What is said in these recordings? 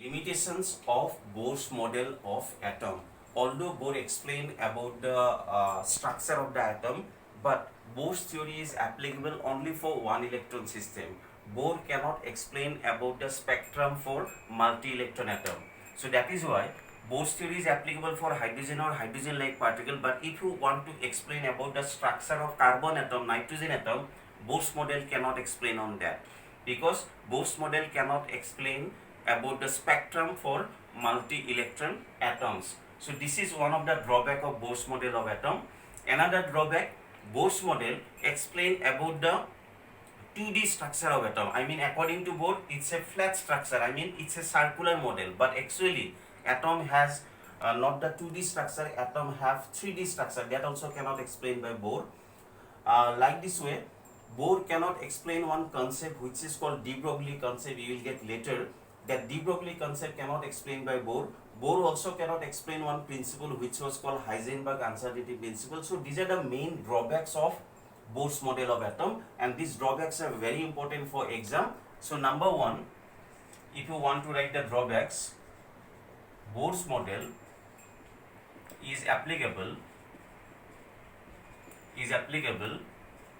Limitations of Bohr's model of atom. Although Bohr explained about the structure of the atom, but Bohr's theory is applicable only for one electron system. Bohr cannot explain about the spectrum for multi-electron atom. So that is why Bohr's theory is applicable for hydrogen or hydrogen-like particle. But if you want to explain about the structure of carbon atom, nitrogen atom, Bohr's model cannot explain on that, because Bohr's model cannot explain about the spectrum for multi-electron atoms. So this is one of the drawback of Bohr's model of atom. Another drawback, Bohr's model explain about the 2D structure of atom. I mean, according to Bohr, it's a flat structure. I mean, it's a circular model. But actually, atom has not the 2D structure. Atom have 3D structure. That also cannot explain by Bohr. Like this way, Bohr cannot explain one concept which is called de Broglie concept. You will get later that de Broglie concept cannot explain by Bohr. Bohr also cannot explain one principle which was called Heisenberg uncertainty principle. So these are the main drawbacks of Bohr's model of atom, and these drawbacks are very important for exam. So number one, if you want to write the drawbacks, Bohr's model is applicable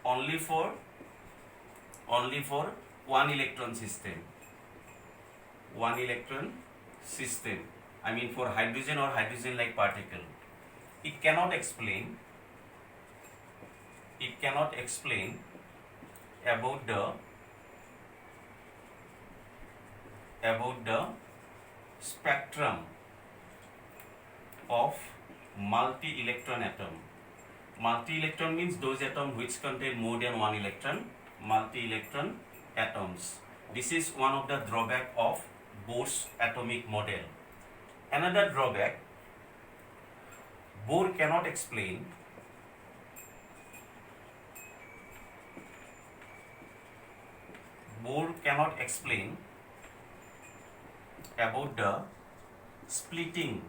only for one electron system. I mean, for hydrogen or hydrogen-like particle. It cannot explain about the spectrum of multi-electron atom. Multi-electron means those atoms which contain more than one electron, multi-electron atoms. This is one of the drawback of Bohr's atomic model. Another drawback, Bohr cannot explain about the splitting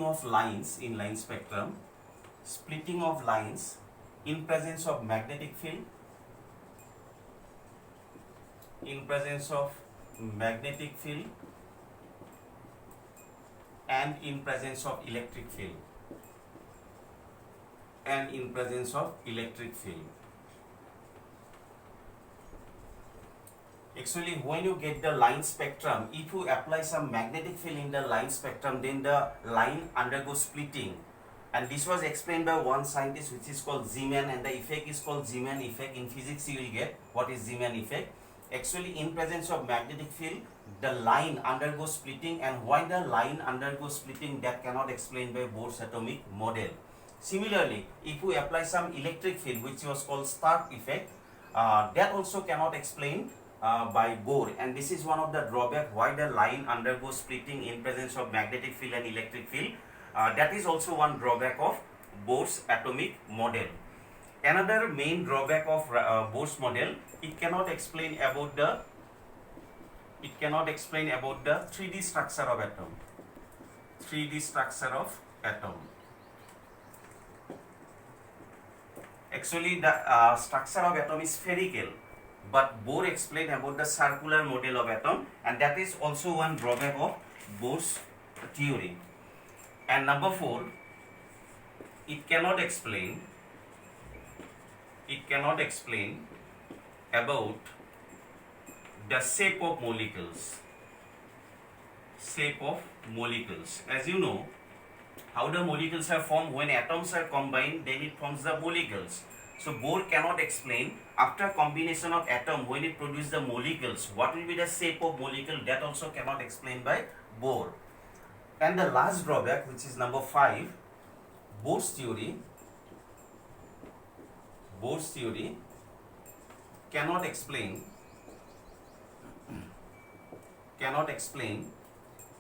of lines in line spectrum, splitting of lines in presence of magnetic field, and in presence of electric field. Actually, when you get the line spectrum, if you apply some magnetic field in the line spectrum, then the line undergoes splitting. And this was explained by one scientist which is called Zeeman, and the effect is called Zeeman effect. In physics you will get what is Zeeman effect. Actually, in presence of magnetic field, the line undergoes splitting, and why the line undergoes splitting, that cannot explain by Bohr's atomic model. Similarly, if we apply some electric field which was called Stark effect, that also cannot explain by Bohr, and this is one of the drawback why the line undergoes splitting in presence of magnetic field and electric field. That is also one drawback of Bohr's atomic model. Another main drawback of Bohr's model, it cannot explain about the 3D structure of atom. Actually, the structure of atom is spherical, but Bohr explained about the circular model of atom, and that is also one drawback of Bohr's theory. And number 4, it cannot explain about the shape of molecules. As you know, how the molecules are formed, when atoms are combined, then it forms the molecules. So Bohr cannot explain after combination of atom, when it produces the molecules, what will be the shape of molecule. That also cannot explain by Bohr. And the last drawback, which is number 5, Bohr's theory cannot explain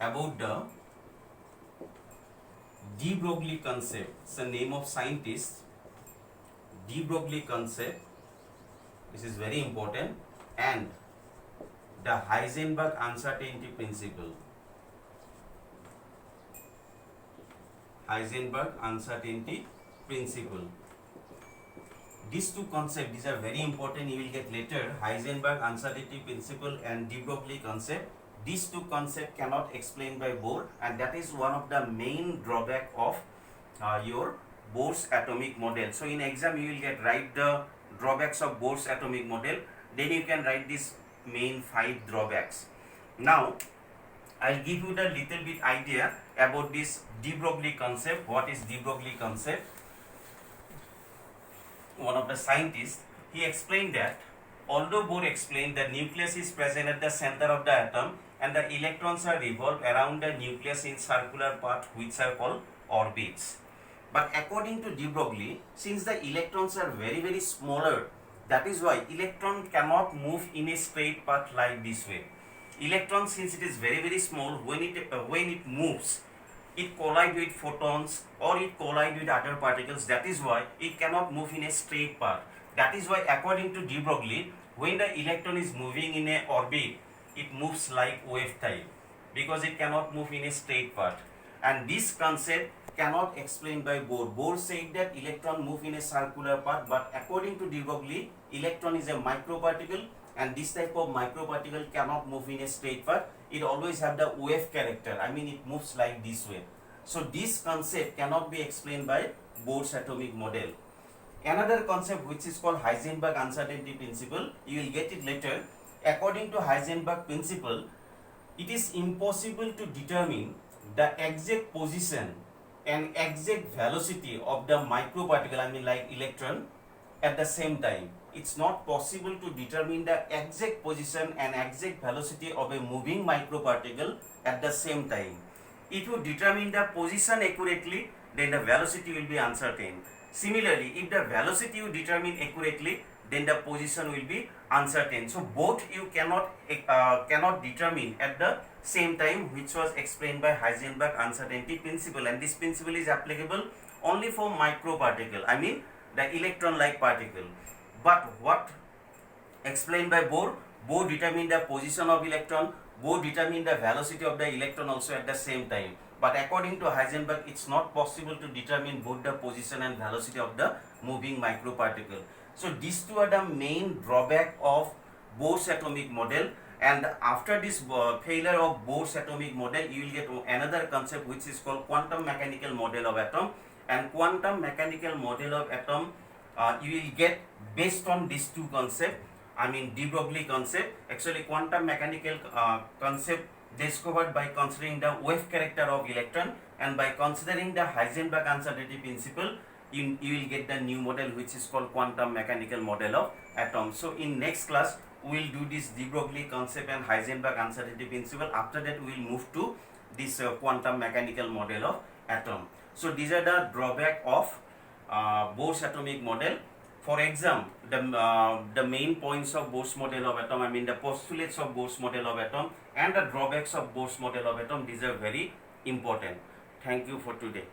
about the de Broglie concept. It's the name of scientist, de Broglie concept. This is very important. And the Heisenberg uncertainty principle. these two concepts, these are very important, you will get later. Heisenberg uncertainty principle and de Broglie concept. These two concepts cannot explain by Bohr, and that is one of the main drawback of your Bohr's atomic model. So in exam you will get write the drawbacks of Bohr's atomic model, then you can write these main 5 drawbacks. Now I'll give you the little bit idea about this de Broglie concept. What is de Broglie concept? One of the scientists, he explained that although Bohr explained the nucleus is present at the center of the atom and the electrons are revolved around the nucleus in circular path which are called orbits. But according to de Broglie, since the electrons are very smaller, that is why electron cannot move in a straight path like this way. Electron, since it is very small, when it moves, it collide with photons or it collide with other particles. That is why it cannot move in a straight path. That is why according to de Broglie, when the electron is moving in a orbit, it moves like wave type because it cannot move in a straight path. And this concept cannot explain by Bohr. Bohr said that electron move in a circular path, but according to de Broglie, electron is a microparticle, and this type of microparticle cannot move in a straight path. It always have the wave character. I mean, it moves like this way. So this concept cannot be explained by Bohr's atomic model. Another concept which is called Heisenberg uncertainty principle, you will get it later. According to Heisenberg principle, it is impossible to determine the exact position and exact velocity of the microparticle, I mean like electron, at the same time. It's not possible to determine the exact position and exact velocity of a moving microparticle at the same time. If you determine the position accurately, then the velocity will be uncertain. Similarly, if the velocity you determine accurately, then the position will be uncertain. So both you cannot determine at the same time, which was explained by Heisenberg uncertainty principle, and this principle is applicable only for microparticle, I mean the electron-like particle. But what explained by Bohr? Bohr determined the position of electron, Bohr determined the velocity of the electron also at the same time. But according to Heisenberg, it's not possible to determine both the position and velocity of the moving microparticle. So these two are the main drawback of Bohr's atomic model. And after this failure of Bohr's atomic model, you will get another concept which is called quantum mechanical model of atom. And quantum mechanical model of atom, you will get based on these two concepts. I mean de Broglie concept. Actually, quantum mechanical concept discovered by considering the wave character of electron, and by considering the Heisenberg uncertainty principle, you will get the new model which is called quantum mechanical model of atom. So in next class we will do this de Broglie concept and Heisenberg uncertainty principle. After that we will move to this quantum mechanical model of atom. So these are the drawback of Bohr's atomic model. For exam, the main points of Bohr's model of atom, I mean the postulates of Bohr's model of atom and the drawbacks of Bohr's model of atom, these are very important. Thank you for today.